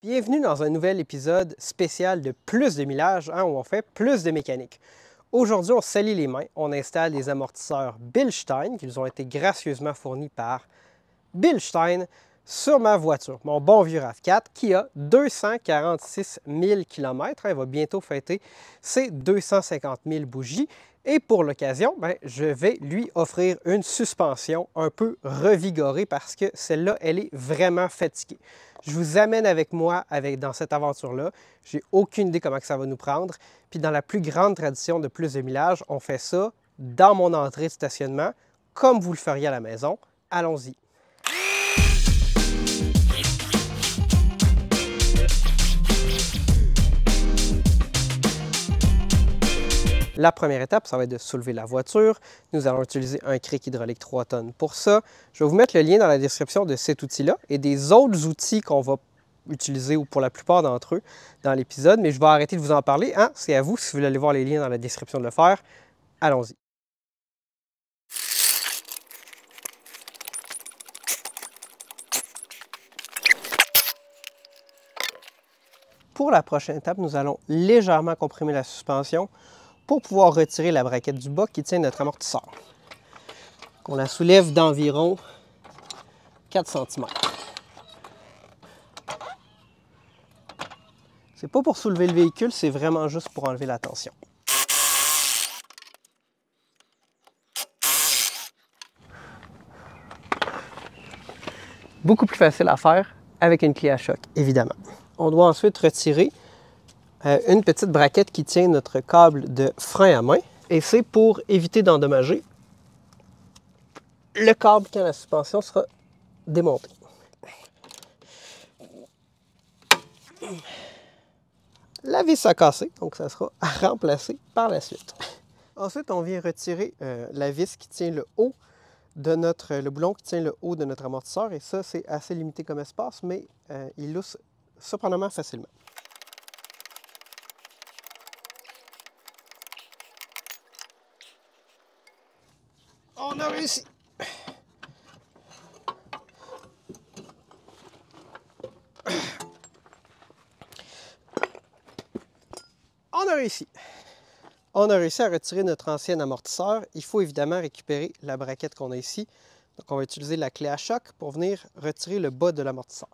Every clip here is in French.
Bienvenue dans un nouvel épisode spécial de Plus de millage, où on fait plus de mécanique. Aujourd'hui, on salit les mains, on installe des amortisseurs Bilstein qui nous ont été gracieusement fournis par Bilstein sur ma voiture, mon bon vieux RAV4 qui a 246 000 km. Il va bientôt fêter ses 250 000 bougies. Et pour l'occasion, je vais lui offrir une suspension un peu revigorée parce que celle-là, elle est vraiment fatiguée. Je vous amène avec moi dans cette aventure-là. J'ai aucune idée comment ça va nous prendre. Puis dans la plus grande tradition de Plus de millage, on fait ça dans mon entrée de stationnement, comme vous le feriez à la maison. Allons-y. La première étape, ça va être de soulever la voiture. Nous allons utiliser un cric hydraulique 3 tonnes pour ça. Je vais vous mettre le lien dans la description de cet outil-là et des autres outils qu'on va utiliser, ou pour la plupart d'entre eux, dans l'épisode, mais je vais arrêter de vous en parler. C'est à vous, si vous voulez aller voir les liens dans la description de le faire. Allons-y. Pour la prochaine étape, nous allons légèrement comprimer la suspension pour pouvoir retirer la braquette du bas qui tient notre amortisseur. On la soulève d'environ 4 cm. C'est pas pour soulever le véhicule, c'est vraiment juste pour enlever la tension. Beaucoup plus facile à faire avec une clé à choc, évidemment. On doit ensuite retirer une petite braquette qui tient notre câble de frein à main. Et c'est pour éviter d'endommager le câble quand la suspension sera démontée. La vis a cassé, donc ça sera remplacé par la suite. Ensuite, on vient retirer la vis qui tient le haut de le boulon qui tient le haut de notre amortisseur. Et ça, c'est assez limité comme espace, mais il lousse surprenamment facilement. On a réussi! On a réussi! On a réussi à retirer notre ancien amortisseur. Il faut évidemment récupérer la braquette qu'on a ici. Donc, on va utiliser la clé à choc pour venir retirer le bas de l'amortisseur.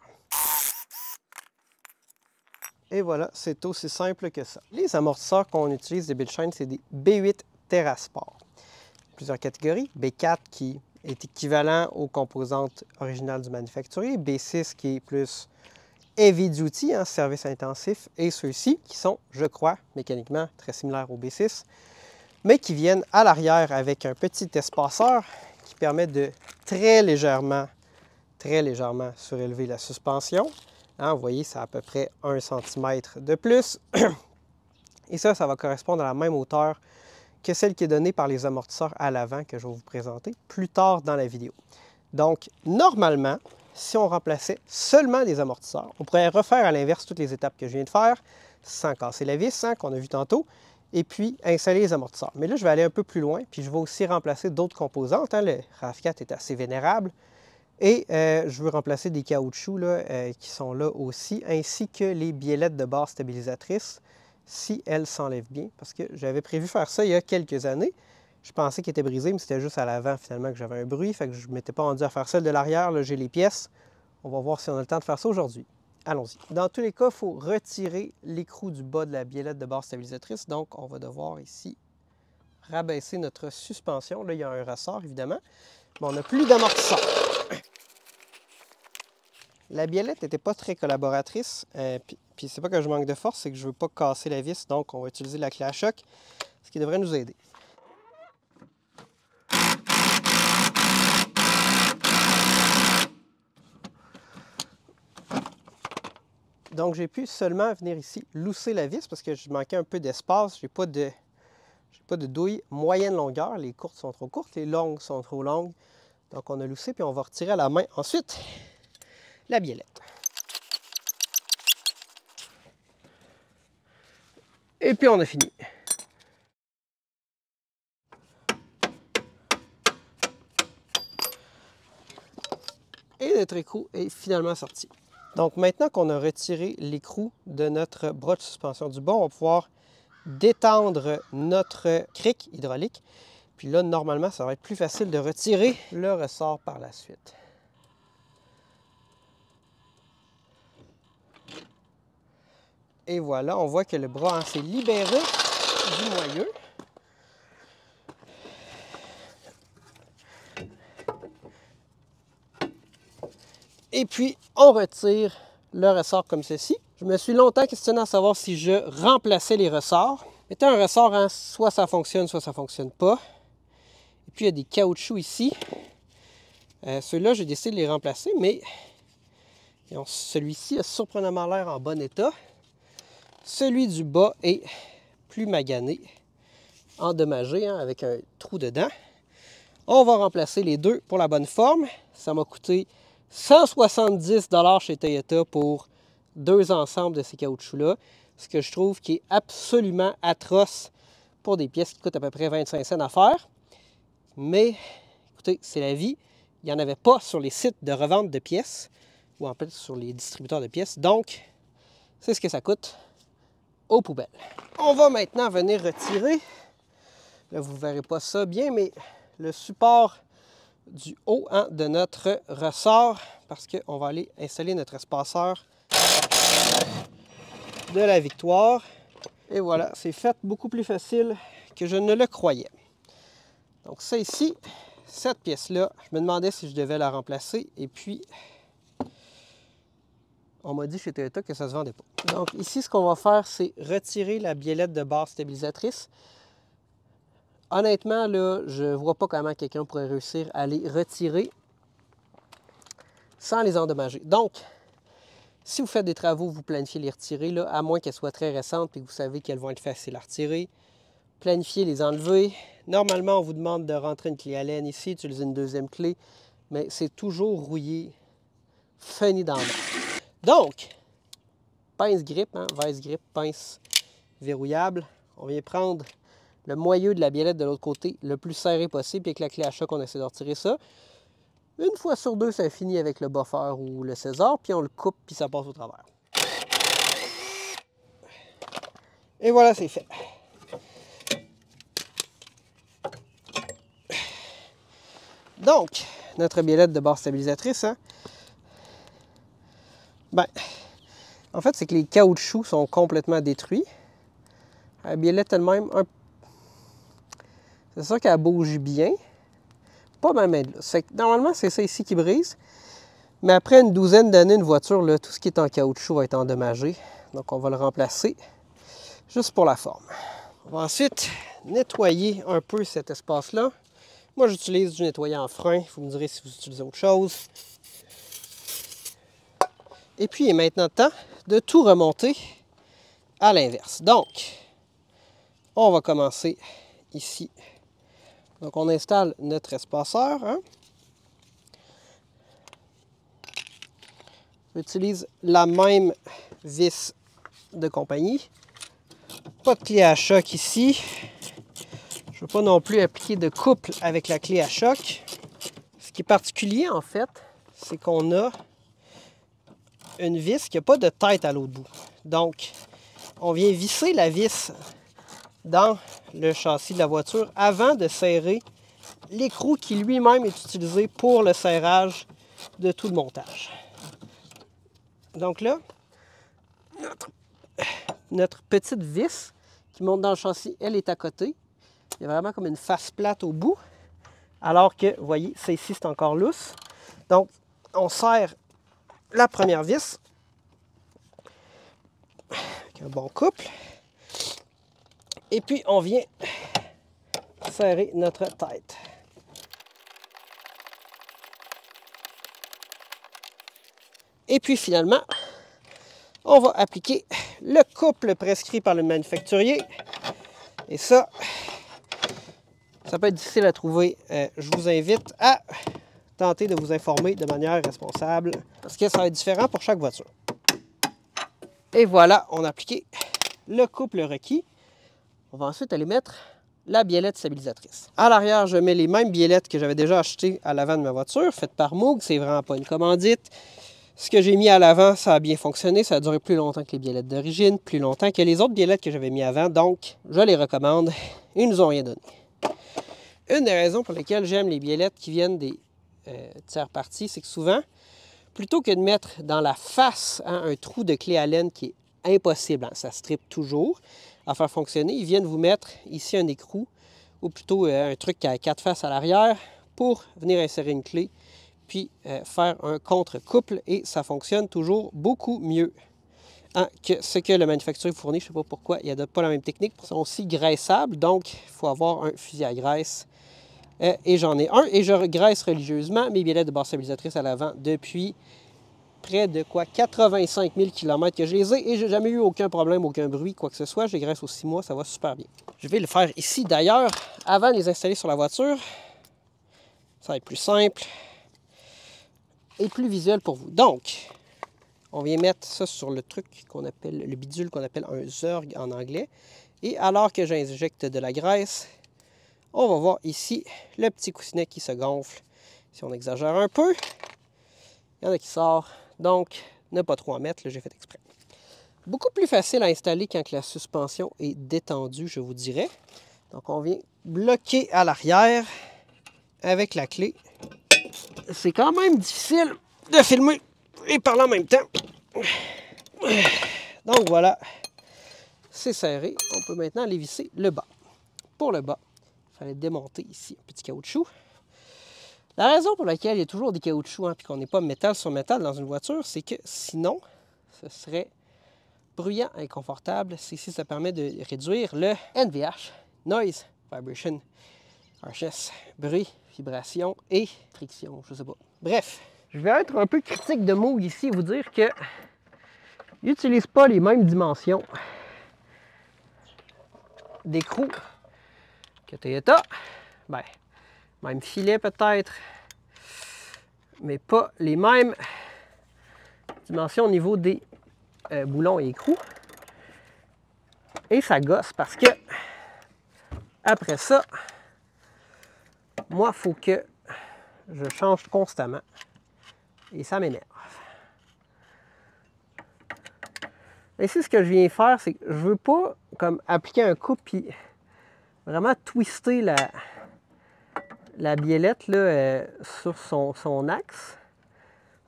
Et voilà, c'est aussi simple que ça. Les amortisseurs qu'on utilise de Bilstein, c'est des B8 TerraSport. Plusieurs catégories. B4 qui est équivalent aux composantes originales du manufacturier. B6 qui est plus heavy duty, service intensif. Et ceux-ci qui sont, je crois, mécaniquement très similaires au B6, mais qui viennent à l'arrière avec un petit espaceur qui permet de très légèrement surélever la suspension. Vous voyez, c'est à peu près 1 cm de plus. Et ça va correspondre à la même hauteur que celle qui est donnée par les amortisseurs à l'avant que je vais vous présenter plus tard dans la vidéo. Donc, normalement, si on remplaçait seulement les amortisseurs, on pourrait refaire à l'inverse toutes les étapes que je viens de faire, sans casser la vis, qu'on a vu tantôt, et puis installer les amortisseurs. Mais là, je vais aller un peu plus loin, puis je vais aussi remplacer d'autres composantes. Le RAV4 est assez vénérable. Et je veux remplacer des caoutchoucs qui sont là aussi, ainsi que les biellettes de barre stabilisatrices, si elles s'enlèvent bien, parce que j'avais prévu faire ça il y a quelques années. Je pensais qu'elles étaient brisées, mais c'était juste à l'avant finalement que j'avais un bruit, fait que je ne m'étais pas rendu à faire celle de l'arrière. Là, j'ai les pièces. On va voir si on a le temps de faire ça aujourd'hui. Allons-y. Dans tous les cas, il faut retirer l'écrou du bas de la biellette de barre stabilisatrice, donc on va devoir ici rabaisser notre suspension. Là, il y a un ressort, évidemment, mais on n'a plus d'amortisseur. La biellette n'était pas très collaboratrice, puis c'est pas que je manque de force, c'est que je ne veux pas casser la vis, donc on va utiliser la clé à choc, ce qui devrait nous aider. Donc j'ai pu seulement venir ici lousser la vis parce que je manquais un peu d'espace, j'ai pas de douille moyenne longueur, les courtes sont trop courtes, les longues sont trop longues, donc on a loussé, puis on va retirer à la main ensuite la biellette. Et puis on a fini. Et notre écrou est finalement sorti. Donc maintenant qu'on a retiré l'écrou de notre bras de suspension du bas, on va pouvoir détendre notre cric hydraulique. Puis là, normalement, ça va être plus facile de retirer le ressort par la suite. Et voilà, on voit que le bras s'est libéré du moyeu. Et puis, on retire le ressort comme ceci. Je me suis longtemps questionné à savoir si je remplaçais les ressorts. Mettez un ressort, hein, soit ça fonctionne pas. Et puis, il y a des caoutchoucs ici. Ceux-là, j'ai décidé de les remplacer, mais celui-ci a surprenamment l'air en bon état. Celui du bas est plus magané, endommagé, hein, avec un trou dedans. On va remplacer les deux pour la bonne forme. Ça m'a coûté 170 $ chez Toyota pour 2 ensembles de ces caoutchoucs-là. Ce que je trouve qui est absolument atroce pour des pièces qui coûtent à peu près 25 cents à faire. Mais, écoutez, c'est la vie. Il n'y en avait pas sur les sites de revente de pièces, ou en fait sur les distributeurs de pièces. Donc, c'est ce que ça coûte aux poubelles. On va maintenant venir retirer, là vous ne verrez pas ça bien, mais le support du haut, hein, de notre ressort, parce qu'on va aller installer notre espaceur de la Victoire. Et voilà, c'est fait beaucoup plus facile que je ne le croyais. Donc ça ici, cette pièce-là, je me demandais si je devais la remplacer, et puis on m'a dit chez Toyota que ça ne se vendait pas. Donc ici, ce qu'on va faire, c'est retirer la biellette de base stabilisatrice. Honnêtement, là, je ne vois pas comment quelqu'un pourrait réussir à les retirer sans les endommager. Donc, si vous faites des travaux, vous planifiez les retirer, là, à moins qu'elles soient très récentes et que vous savez qu'elles vont être faciles à retirer. Planifiez les enlever. Normalement, on vous demande de rentrer une clé Allen ici, utiliser une deuxième clé, mais c'est toujours rouillé, funny dans le mal. Donc, pince grip, hein, vice grip, pince verrouillable. On vient prendre le moyeu de la biellette de l'autre côté le plus serré possible, puis avec la clé à choc, on essaie de retirer ça. Une fois sur deux, ça finit avec le buffer ou le César, puis on le coupe, puis ça passe au travers. Et voilà, c'est fait. Donc, notre biellette de base stabilisatrice, hein, ben, en fait, c'est que les caoutchoucs sont complètement détruits. La biellette elle-même, c'est sûr qu'elle bouge bien. Pas ma main de là. Normalement, c'est ça ici qui brise. Mais après une douzaine d'années, une voiture, là, tout ce qui est en caoutchouc va être endommagé. Donc, on va le remplacer juste pour la forme. On va ensuite nettoyer un peu cet espace-là. Moi, j'utilise du nettoyant en frein. Vous me direz si vous utilisez autre chose. Et puis, il est maintenant temps de tout remonter à l'inverse. Donc, on va commencer ici. Donc, on installe notre espaceur. Hein. J'utilise la même vis de compagnie. Pas de clé à choc ici. Je ne veux pas non plus appliquer de couple avec la clé à choc. Ce qui est particulier, en fait, c'est qu'on a une vis qui n'a pas de tête à l'autre bout. Donc, on vient visser la vis dans le châssis de la voiture avant de serrer l'écrou qui lui-même est utilisé pour le serrage de tout le montage. Donc là, notre petite vis qui monte dans le châssis, elle est à côté. Il y a vraiment comme une face plate au bout. Alors que, vous voyez, ça ici, c'est encore lousse. Donc, on serre la première vis avec un bon couple. Et puis, on vient serrer notre tête. Et puis, finalement, on va appliquer le couple prescrit par le manufacturier. Et ça peut être difficile à trouver. Je vous invite à tenter de vous informer de manière responsable parce que ça va être différent pour chaque voiture. Et voilà, on a appliqué le couple requis. On va ensuite aller mettre la biellette stabilisatrice. À l'arrière, je mets les mêmes biellettes que j'avais déjà achetées à l'avant de ma voiture, faites par Moog. C'est vraiment pas une commandite. Ce que j'ai mis à l'avant, ça a bien fonctionné. Ça a duré plus longtemps que les biellettes d'origine, plus longtemps que les autres biellettes que j'avais mis avant. Donc, je les recommande. Ils nous ont rien donné. Une des raisons pour lesquelles j'aime les biellettes qui viennent des tiers parties, c'est que souvent, plutôt que de mettre dans la face un trou de clé Allen qui est impossible, ça strippe toujours, à faire fonctionner, ils viennent vous mettre ici un écrou, ou plutôt un truc qui a 4 faces à l'arrière, pour venir insérer une clé, puis faire un contre-couple, et ça fonctionne toujours beaucoup mieux que ce que le manufacturier fournit. Je ne sais pas pourquoi, il n'adopte pas la même technique. Ils sont aussi graissables, donc il faut avoir un fusil à graisse. Et j'en ai un, et je graisse religieusement mes biellettes de barre stabilisatrice à l'avant depuis près de 85 000 km que je les ai, et j'ai jamais eu aucun problème, aucun bruit, quoi que ce soit. Je les graisse aux 6 mois, ça va super bien. Je vais le faire ici d'ailleurs, avant de les installer sur la voiture. Ça va être plus simple et plus visuel pour vous. Donc, on vient mettre ça sur le truc qu'on appelle, le bidule qu'on appelle un zerg en anglais. Et alors que j'injecte de la graisse, on va voir ici le petit coussinet qui se gonfle. Si on exagère un peu, il y en a qui sort. Donc, ne pas trop en mettre, là, j'ai fait exprès. Beaucoup plus facile à installer quand la suspension est détendue, je vous dirais. Donc, on vient bloquer à l'arrière avec la clé. C'est quand même difficile de filmer et parler en même temps. Donc, voilà. C'est serré. On peut maintenant aller visser le bas. Pour le bas, il fallait démonter ici un petit caoutchouc. La raison pour laquelle il y a toujours des caoutchoucs et qu'on n'est pas métal sur métal dans une voiture, c'est que sinon, ce serait bruyant et inconfortable. Ici, ça permet de réduire le NVH, Noise, Vibration, Harshness, bruit, vibration et friction, je sais pas. Bref, je vais être un peu critique de Moog ici et vous dire que ils n'utilisent pas les mêmes dimensions d'écrou que Toyota. Ben, même filet peut-être, mais pas les mêmes dimensions au niveau des boulons et écrous. Et ça gosse parce que après ça, moi, il faut que je change constamment. Et ça m'énerve. Ici, ce que je viens faire, c'est que je veux pas comme appliquer un coup puis vraiment twister la biellette là, sur son axe.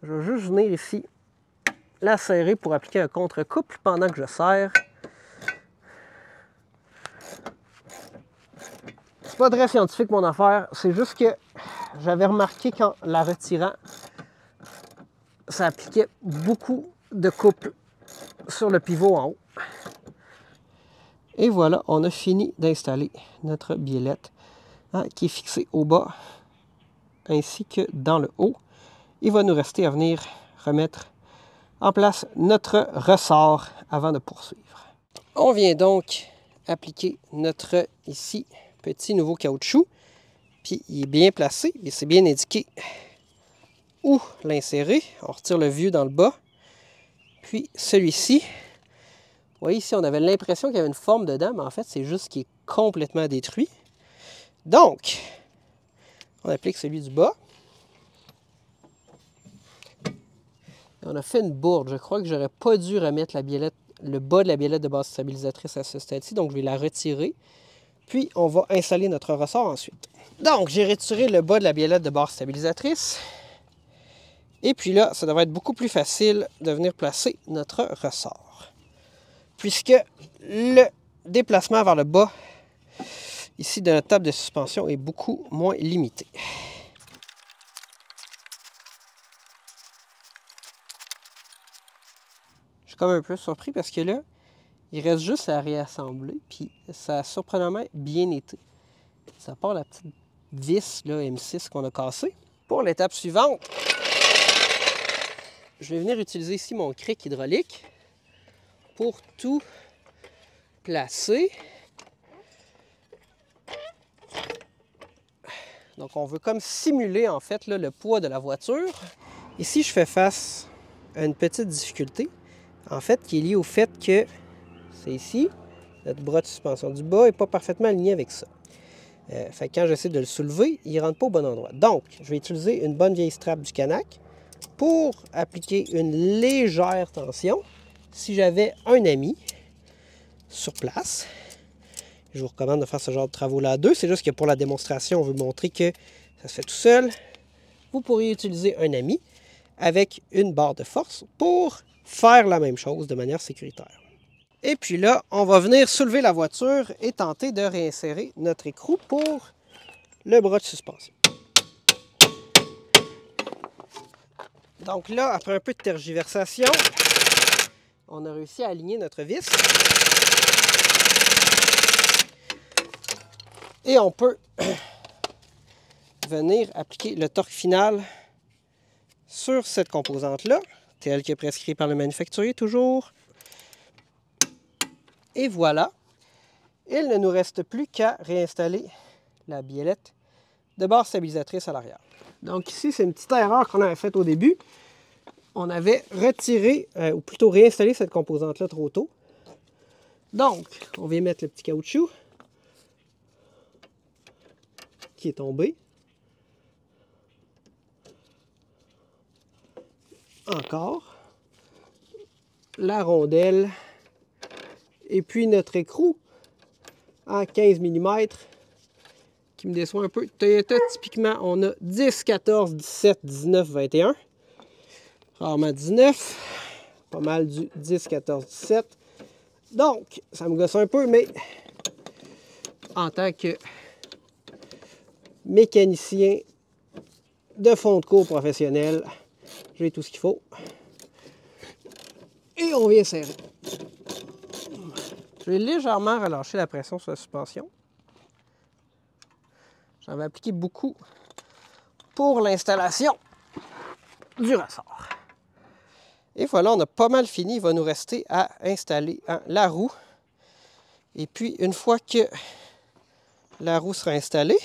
Je vais juste venir ici la serrer pour appliquer un contre-couple pendant que je serre. C'est pas très scientifique mon affaire, c'est juste que j'avais remarqué qu'en la retirant, ça appliquait beaucoup de couple sur le pivot en haut. Et voilà, on a fini d'installer notre biellette qui est fixée au bas ainsi que dans le haut. Il va nous rester à venir remettre en place notre ressort avant de poursuivre. On vient donc appliquer notre ici petit nouveau caoutchouc. Puis il est bien placé et c'est bien indiqué où l'insérer. On retire le vieux dans le bas. Puis celui-ci, vous voyez ici, on avait l'impression qu'il y avait une forme dedans, mais en fait, c'est juste qu'il est complètement détruit. Donc, on applique celui du bas. Et on a fait une bourde. Je crois que j'aurais pas dû remettre la biellette, le bas de la biellette de base stabilisatrice à ce stade-ci, donc je vais la retirer. Puis, on va installer notre ressort ensuite. Donc, j'ai retiré le bas de la biellette de barre stabilisatrice. Et puis là, ça devrait être beaucoup plus facile de venir placer notre ressort. Puisque le déplacement vers le bas, ici, de notre table de suspension est beaucoup moins limité. Je suis comme un peu surpris parce que là, il reste juste à réassembler, puis ça a surprenamment bien été. Ça part la petite vis là, M6 qu'on a cassée. Pour l'étape suivante, je vais venir utiliser ici mon cric hydraulique pour tout placer. Donc on veut comme simuler en fait là, le poids de la voiture. Ici, je fais face à une petite difficulté, en fait, qui est liée au fait que c'est ici, notre bras de suspension du bas n'est pas parfaitement aligné avec ça. Fait que quand j'essaie de le soulever, il ne rentre pas au bon endroit. Donc, je vais utiliser une bonne vieille strap du Canac pour appliquer une légère tension, si j'avais un ami sur place, je vous recommande de faire ce genre de travaux-là à deux, c'est juste que pour la démonstration, on veut montrer que ça se fait tout seul. Vous pourriez utiliser un ami avec une barre de force pour faire la même chose de manière sécuritaire. Et puis là, on va venir soulever la voiture et tenter de réinsérer notre écrou pour le bras de suspension. Donc là, après un peu de tergiversation, on a réussi à aligner notre vis. Et on peut venir appliquer le torque final sur cette composante-là, tel que prescrit par le manufacturier toujours. Et voilà, il ne nous reste plus qu'à réinstaller la biellette de barre stabilisatrice à l'arrière. Donc ici, c'est une petite erreur qu'on avait faite au début. On avait retiré, ou plutôt réinstallé cette composante-là trop tôt. Donc, on vient mettre le petit caoutchouc qui est tombé. Encore. La rondelle. Et puis notre écrou à 15 mm qui me déçoit un peu. Toyota, typiquement, on a 10, 14, 17, 19, 21. Rarement 19. Pas mal du 10, 14, 17. Donc, ça me gosse un peu, mais en tant que mécanicien de fond de cours professionnel, j'ai tout ce qu'il faut. Et on vient serrer. Je vais légèrement relâcher la pression sur la suspension. J'en vais appliquer beaucoup pour l'installation du ressort. Et voilà, on a pas mal fini. Il va nous rester à installer la roue. Et puis, une fois que la roue sera installée,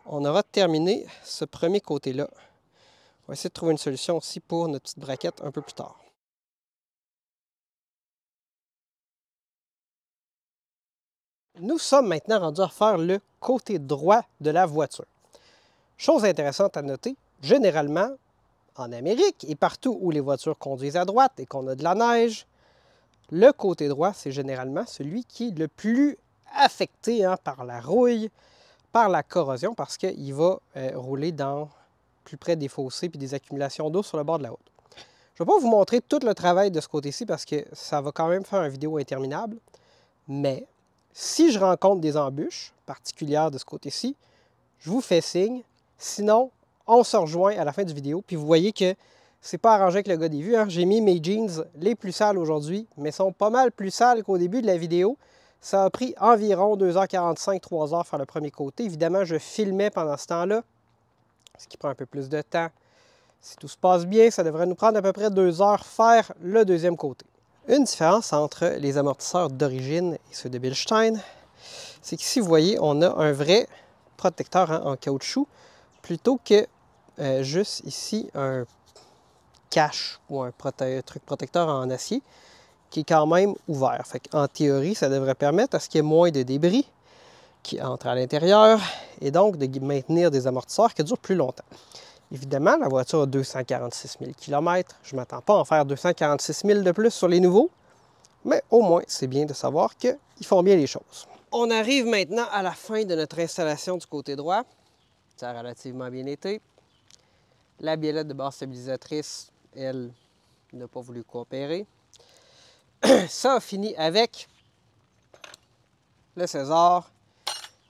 on aura terminé ce premier côté-là. On va essayer de trouver une solution aussi pour notre petite braquette un peu plus tard. Nous sommes maintenant rendus à faire le côté droit de la voiture. Chose intéressante à noter, généralement, en Amérique et partout où les voitures conduisent à droite et qu'on a de la neige, le côté droit, c'est généralement celui qui est le plus affecté par la rouille, par la corrosion, parce qu'il va rouler plus près des fossés et des accumulations d'eau sur le bord de la route. Je ne vais pas vous montrer tout le travail de ce côté-ci parce que ça va quand même faire une vidéo interminable, mais si je rencontre des embûches particulières de ce côté-ci, je vous fais signe. Sinon, on se rejoint à la fin du vidéo. Puis vous voyez que c'est pas arrangé avec le gars des vues. J'ai mis mes jeans les plus sales aujourd'hui, mais sont pas mal plus sales qu'au début de la vidéo. Ça a pris environ 2h45, 3h faire le premier côté. Évidemment, je filmais pendant ce temps-là, ce qui prend un peu plus de temps. Si tout se passe bien, ça devrait nous prendre à peu près 2 heures faire le deuxième côté. Une différence entre les amortisseurs d'origine et ceux de Bilstein, c'est qu'ici, vous voyez, on a un vrai protecteur en caoutchouc, plutôt que juste ici un cache ou un truc protecteur en acier qui est quand même ouvert. En théorie, ça devrait permettre à ce qu'il y ait moins de débris qui entrent à l'intérieur et donc de maintenir des amortisseurs qui durent plus longtemps. Évidemment, la voiture a 246 000 km. Je ne m'attends pas à en faire 246 000 de plus sur les nouveaux, mais au moins, c'est bien de savoir qu'ils font bien les choses. On arrive maintenant à la fin de notre installation du côté droit. Ça a relativement bien été. La biellette de barre stabilisatrice, elle, n'a pas voulu coopérer. Ça a fini avec le César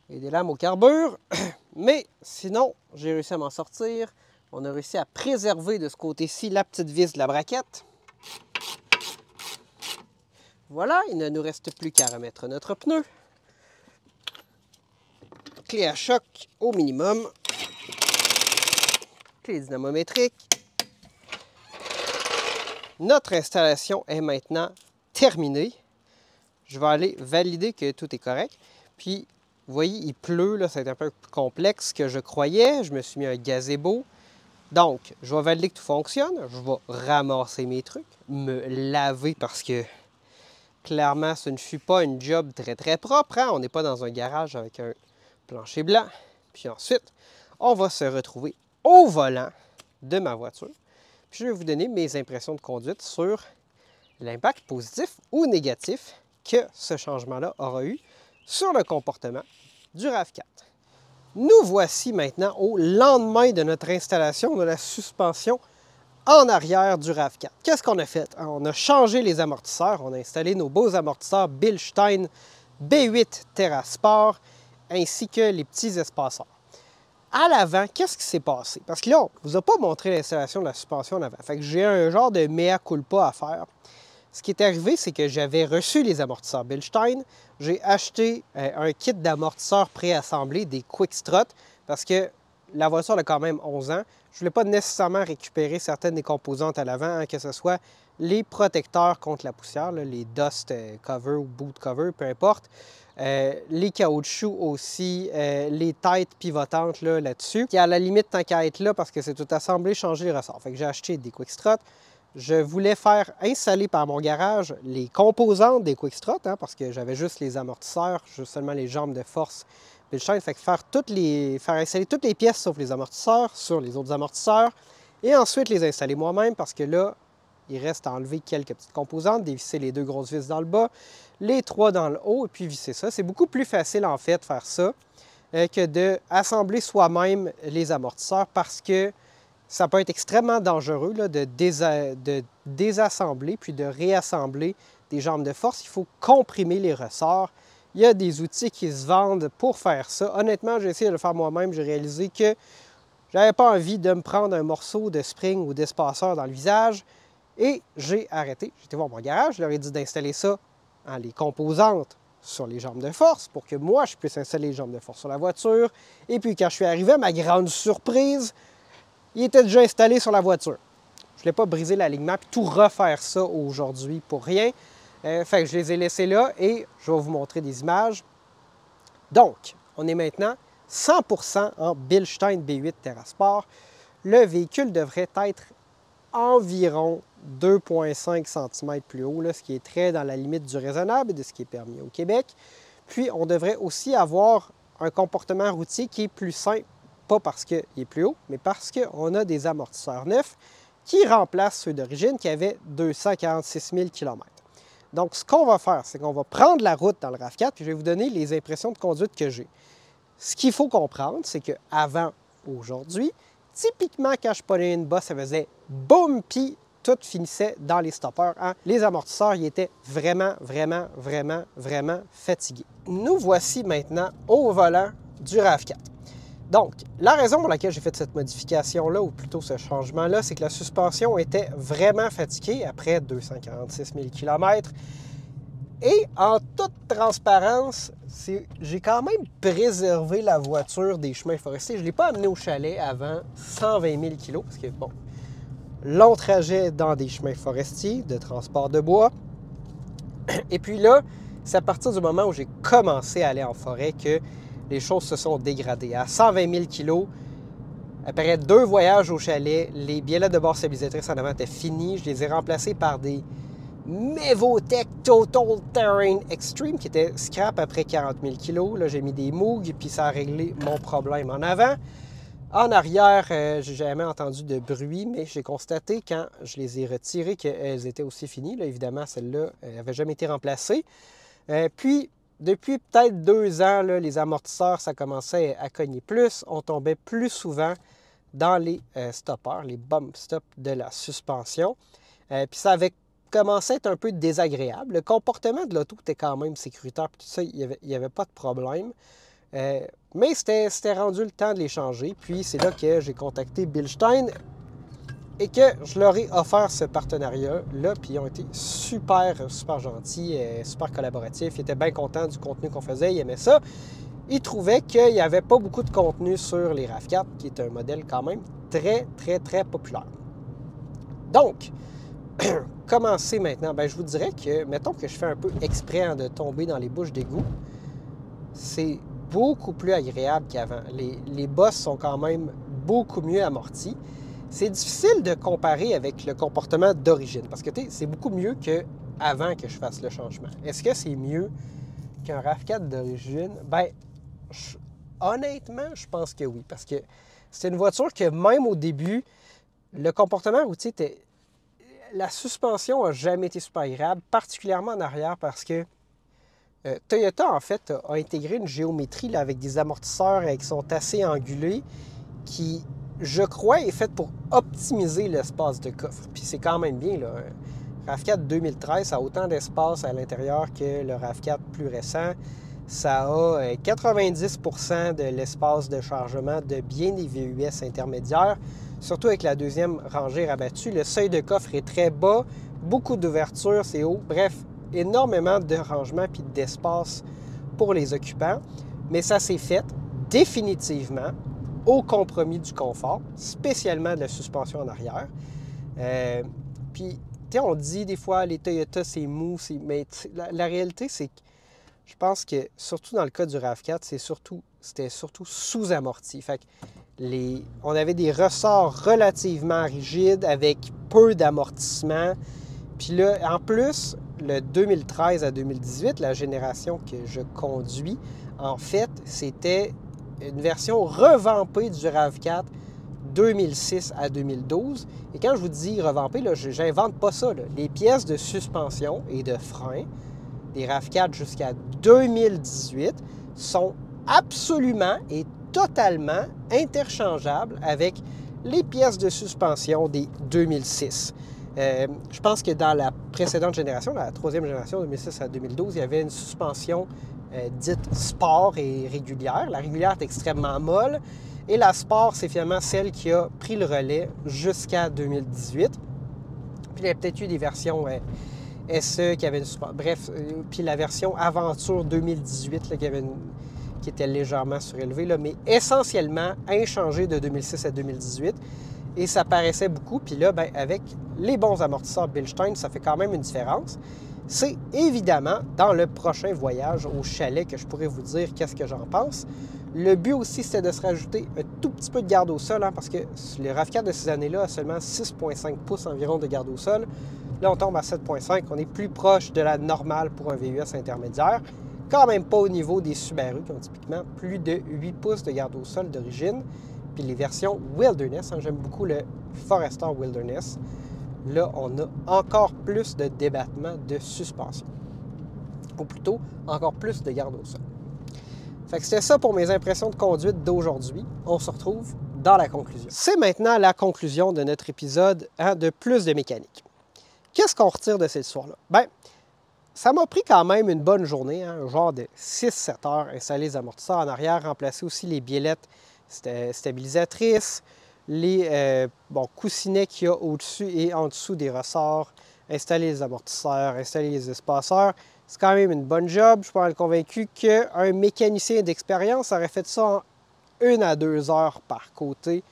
et des lames au carbure. Mais sinon, j'ai réussi à m'en sortir. On a réussi à préserver de ce côté-ci la petite vis de la braquette. Voilà, il ne nous reste plus qu'à remettre notre pneu. Clé à choc au minimum. Clé dynamométrique. Notre installation est maintenant terminée. Je vais aller valider que tout est correct. Puis, vous voyez, il pleut, là, c'est un peu plus complexe que je croyais. Je me suis mis un gazebo. Donc, je vais valider que tout fonctionne. Je vais ramasser mes trucs, me laver parce que clairement, ce ne fut pas une job très très propre. On n'est pas dans un garage avec un plancher blanc. Puis ensuite, on va se retrouver au volant de ma voiture. Puis je vais vous donner mes impressions de conduite sur l'impact positif ou négatif que ce changement-là aura eu sur le comportement du RAV4. Nous voici maintenant au lendemain de notre installation de la suspension en arrière du RAV4. Qu'est-ce qu'on a fait? On a changé les amortisseurs, on a installé nos beaux amortisseurs Bilstein B8 TerraSport ainsi que les petits espaceurs. À l'avant, qu'est-ce qui s'est passé? Parce que là, on ne vous a pas montré l'installation de la suspension en avant. Fait que j'ai un genre de mea culpa à faire. Ce qui est arrivé, c'est que j'avais reçu les amortisseurs Bilstein. J'ai acheté un kit d'amortisseurs préassemblés, des Quickstrut, parce que la voiture a quand même 11 ans. Je ne voulais pas nécessairement récupérer certaines des composantes à l'avant, que ce soit les protecteurs contre la poussière, là, les dust cover ou boot cover, peu importe. Les caoutchoucs aussi, les têtes pivotantes là-dessus. Qui à la limite, tant qu'à être là, parce que c'est tout assemblé, changer les ressorts. Fait que j'ai acheté des Quickstrut. Je voulais faire installer par mon garage les composantes des Quickstrut, parce que j'avais juste les amortisseurs, juste seulement les jambes de force Bilstein. Fait que faire installer toutes les pièces sauf les amortisseurs sur les autres amortisseurs et ensuite les installer moi-même parce que là, il reste à enlever quelques petites composantes, dévisser les 2 grosses vis dans le bas, les 3 dans le haut et puis visser ça. C'est beaucoup plus facile en fait de faire ça que d'assembler soi-même les amortisseurs parce que ça peut être extrêmement dangereux là, de désassembler puis de réassembler des jambes de force. Il faut comprimer les ressorts. Il y a des outils qui se vendent pour faire ça. Honnêtement, j'ai essayé de le faire moi-même. J'ai réalisé que j'avais pas envie de me prendre un morceau de spring ou d'espaceur dans le visage. Et j'ai arrêté. J'ai été voir mon garage. Je leur ai dit d'installer ça, les composantes sur les jambes de force pour que moi, je puisse installer les jambes de force sur la voiture. Et puis, quand je suis arrivé, à ma grande surprise, il était déjà installé sur la voiture. Je ne voulais pas briser l'alignement et tout refaire ça aujourd'hui pour rien. Fait que je les ai laissés là et je vais vous montrer des images. Donc, on est maintenant 100% en Bilstein B8 TerraSport. Le véhicule devrait être environ 2,5 cm plus haut, là, ce qui est très dans la limite du raisonnable et de ce qui est permis au Québec. Puis, on devrait aussi avoir un comportement routier qui est plus simple, pas parce qu'il est plus haut, mais parce qu'on a des amortisseurs neufs qui remplacent ceux d'origine qui avaient 246 000 km. Donc, ce qu'on va faire, c'est qu'on va prendre la route dans le RAV4 puis je vais vous donner les impressions de conduite que j'ai. Ce qu'il faut comprendre, c'est qu'avant aujourd'hui, typiquement, quand je prenais une bosse, ça faisait boum, puis tout finissait dans les stoppeurs. Les amortisseurs, ils étaient vraiment, vraiment, vraiment, vraiment fatigués. Nous voici maintenant au volant du RAV4. Donc, la raison pour laquelle j'ai fait cette modification-là, ou plutôt ce changement-là, c'est que la suspension était vraiment fatiguée après 246 000 km. Et en toute transparence, j'ai quand même préservé la voiture des chemins forestiers. Je ne l'ai pas amenée au chalet avant 120 000 kg, parce que, bon, long trajet dans des chemins forestiers de transport de bois. Et puis là, c'est à partir du moment où j'ai commencé à aller en forêt que les choses se sont dégradées. À 120 000 kg, après 2 voyages au chalet, les biellets de bord stabilisatrices en avant étaient finis. Je les ai remplacés par des Mevotech Total Terrain Extreme qui étaient scrap après 40 000 kg. Là, j'ai mis des Moog, puis ça a réglé mon problème en avant. En arrière, j'ai jamais entendu de bruit, mais j'ai constaté quand je les ai retirées qu'elles étaient aussi finies. Là, évidemment, celle-là n'avait jamais été remplacée. Puis, depuis peut-être 2 ans, là, les amortisseurs, ça commençait à cogner plus. On tombait plus souvent dans les stoppers, les bump stops de la suspension. Puis ça avait commençait à être un peu désagréable. Le comportement de l'auto était quand même sécuritaire, puis tout ça, il n'y avait pas de problème. Mais c'était rendu le temps de les changer. Puis c'est là que j'ai contacté Bilstein et que je leur ai offert ce partenariat-là. Puis ils ont été super gentils, super collaboratifs. Ils étaient bien contents du contenu qu'on faisait, ils aimaient ça. Ils trouvaient qu'il n'y avait pas beaucoup de contenu sur les RAV4, qui est un modèle quand même très, très, très populaire. Donc, commencer maintenant, je vous dirais que, mettons que je fais un peu exprès de tomber dans les bouches d'égout, c'est beaucoup plus agréable qu'avant. Les bosses sont quand même beaucoup mieux amorties. C'est difficile de comparer avec le comportement d'origine, parce que c'est beaucoup mieux qu'avant que je fasse le changement. Est-ce que c'est mieux qu'un RAV4 d'origine? Honnêtement, je pense que oui, parce que c'est une voiture que même au début, Le comportement routier était... La suspension n'a jamais été super agréable, particulièrement en arrière parce que Toyota, en fait, a intégré une géométrie là, avec des amortisseurs qui sont assez angulés qui, je crois, est faite pour optimiser l'espace de coffre. Puis c'est quand même bien, là. Un RAV4 2013 a autant d'espace à l'intérieur que le RAV4 plus récent. Ça a 90% de l'espace de chargement de bien des VUS intermédiaires, surtout avec la deuxième rangée rabattue. Le seuil de coffre est très bas, beaucoup d'ouverture, c'est haut. Bref, énormément de rangement et d'espace pour les occupants. Mais ça s'est fait définitivement au compromis du confort, spécialement de la suspension en arrière. Puis, tu sais, on dit des fois, les Toyota, c'est mou, mais la réalité, c'est que je pense que, surtout dans le cas du RAV4, c'était surtout sous-amorti. Fait que on avait des ressorts relativement rigides avec peu d'amortissement. Puis là, en plus, le 2013 à 2018, la génération que je conduis, en fait, c'était une version revampée du RAV4 2006 à 2012. Et quand je vous dis revampé, je n'invente pas ça. Là. Les pièces de suspension et de frein des RAV4 jusqu'à 2018 sont absolument et totalement interchangeables avec les pièces de suspension des 2006. Je pense que dans la précédente génération, la troisième génération, 2006 à 2012, il y avait une suspension dite sport et régulière. La régulière est extrêmement molle et la sport, c'est finalement celle qui a pris le relais jusqu'à 2018. Puis il y a peut-être eu des versions SE qui avait une sport. Bref, puis la version Aventure 2018 là, qui était légèrement surélevée, là, mais essentiellement inchangée de 2006 à 2018. Et ça paraissait beaucoup. Puis là, ben, avec les bons amortisseurs Bilstein, ça fait quand même une différence. C'est évidemment dans le prochain voyage au chalet que je pourrais vous dire qu'est-ce que j'en pense. Le but aussi, c'était de se rajouter un tout petit peu de garde au sol, hein, parce que le RAV4 de ces années-là a seulement 6,5 pouces environ de garde au sol. Là, on tombe à 7,5. On est plus proche de la normale pour un VUS intermédiaire. Quand même pas au niveau des Subaru qui ont typiquement plus de 8 pouces de garde au sol d'origine. Puis les versions Wilderness, hein, j'aime beaucoup le Forester Wilderness. Là, on a encore plus de débattement de suspension. Ou plutôt, encore plus de garde au sol. Fait que c'était ça pour mes impressions de conduite d'aujourd'hui. On se retrouve dans la conclusion. C'est maintenant la conclusion de notre épisode de Plus de mécanique. Qu'est-ce qu'on retire de cette histoire-là? Bien, ça m'a pris quand même une bonne journée, hein, un genre de 6-7 heures, installer les amortisseurs en arrière, remplacer aussi les biellettes stabilisatrices, les coussinets qu'il y a au-dessus et en dessous des ressorts, installer les amortisseurs, installer les espaceurs. C'est quand même une bonne job. Je suis pas mal convaincu qu'un mécanicien d'expérience aurait fait ça en 1 à 2 heures par côté.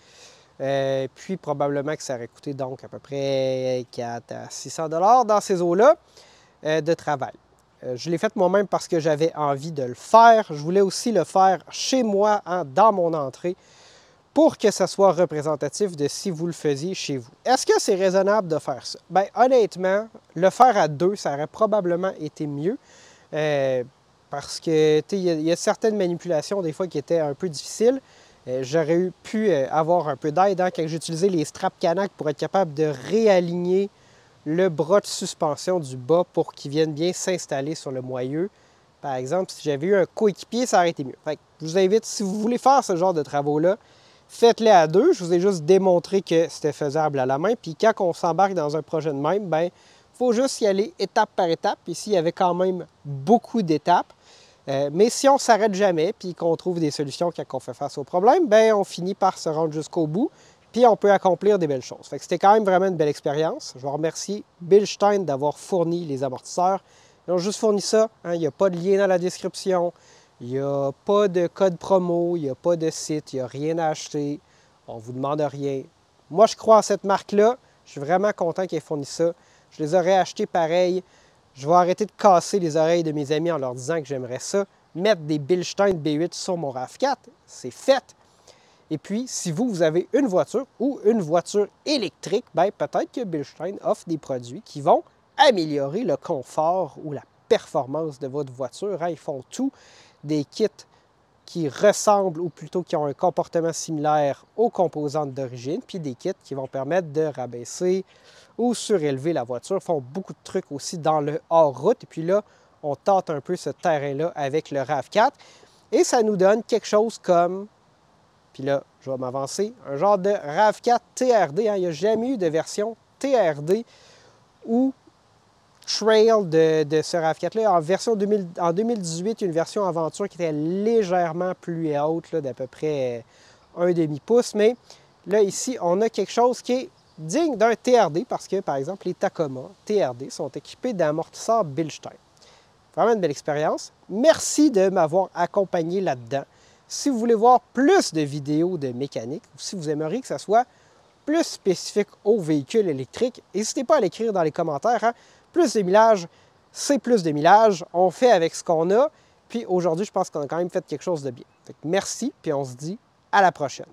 Puis probablement que ça aurait coûté donc à peu près 400 à 600 $ dans ces eaux-là de travail. Je l'ai fait moi-même parce que j'avais envie de le faire. Je voulais aussi le faire chez moi, hein, dans mon entrée, pour que ça soit représentatif de si vous le faisiez chez vous. Est-ce que c'est raisonnable de faire ça? Bien, honnêtement, le faire à 2, ça aurait probablement été mieux. Parce que, il y a certaines manipulations, des fois, qui étaient un peu difficiles. J'aurais pu avoir un peu d'aide hein, quand j'ai utilisé les straps Canac pour être capable de réaligner le bras de suspension du bas pour qu'il vienne bien s'installer sur le moyeu. Par exemple, si j'avais eu un coéquipier, ça aurait été mieux. Fait que je vous invite, si vous voulez faire ce genre de travaux-là, faites-les à 2. Je vous ai juste démontré que c'était faisable à la main. Puis quand on s'embarque dans un projet de même, bien, il faut juste y aller étape par étape. Ici, il y avait quand même beaucoup d'étapes. Mais si on ne s'arrête jamais puis qu'on trouve des solutions quand on fait face au problème, bien, on finit par se rendre jusqu'au bout puis on peut accomplir des belles choses. Fait que c'était quand même vraiment une belle expérience. Je veux remercier Bilstein d'avoir fourni les amortisseurs. Ils ont juste fourni ça. Hein, il n'y a pas de lien dans la description. Il n'y a pas de code promo. Il n'y a pas de site. Il n'y a rien à acheter. On ne vous demande rien. Moi, je crois en cette marque-là. Je suis vraiment content qu'ils aient fourni ça. Je les aurais achetés pareil. Je vais arrêter de casser les oreilles de mes amis en leur disant que j'aimerais ça. Mettre des Bilstein B8 sur mon RAV4, c'est fait. Et puis, si vous avez une voiture ou une voiture électrique, bien, peut-être que Bilstein offre des produits qui vont améliorer le confort ou la performance de votre voiture. Hein, ils font tout, des kits qui ressemblent ou plutôt qui ont un comportement similaire aux composantes d'origine, puis des kits qui vont permettre de rabaisser ou surélever la voiture. Ils font beaucoup de trucs aussi dans le hors-route. Et puis là, on tente un peu ce terrain-là avec le RAV4. Et ça nous donne quelque chose comme, puis là, je vais m'avancer, un genre de RAV4 TRD. Hein. Il n'y a jamais eu de version TRD ou Trail de ce RAV4-là. En 2018, une version Aventure qui était légèrement plus haute, d'à peu près 1,5 pouce. Mais là, ici, on a quelque chose qui est digne d'un TRD parce que, par exemple, les Tacoma TRD sont équipés d'amortisseurs Bilstein. Vraiment une belle expérience. Merci de m'avoir accompagné là-dedans. Si vous voulez voir plus de vidéos de mécanique ou si vous aimeriez que ça soit plus spécifique aux véhicules électriques, n'hésitez pas à l'écrire dans les commentaires. Hein? Plus de millage, c'est plus de millage. On fait avec ce qu'on a. Puis aujourd'hui, je pense qu'on a quand même fait quelque chose de bien. Merci, puis on se dit à la prochaine.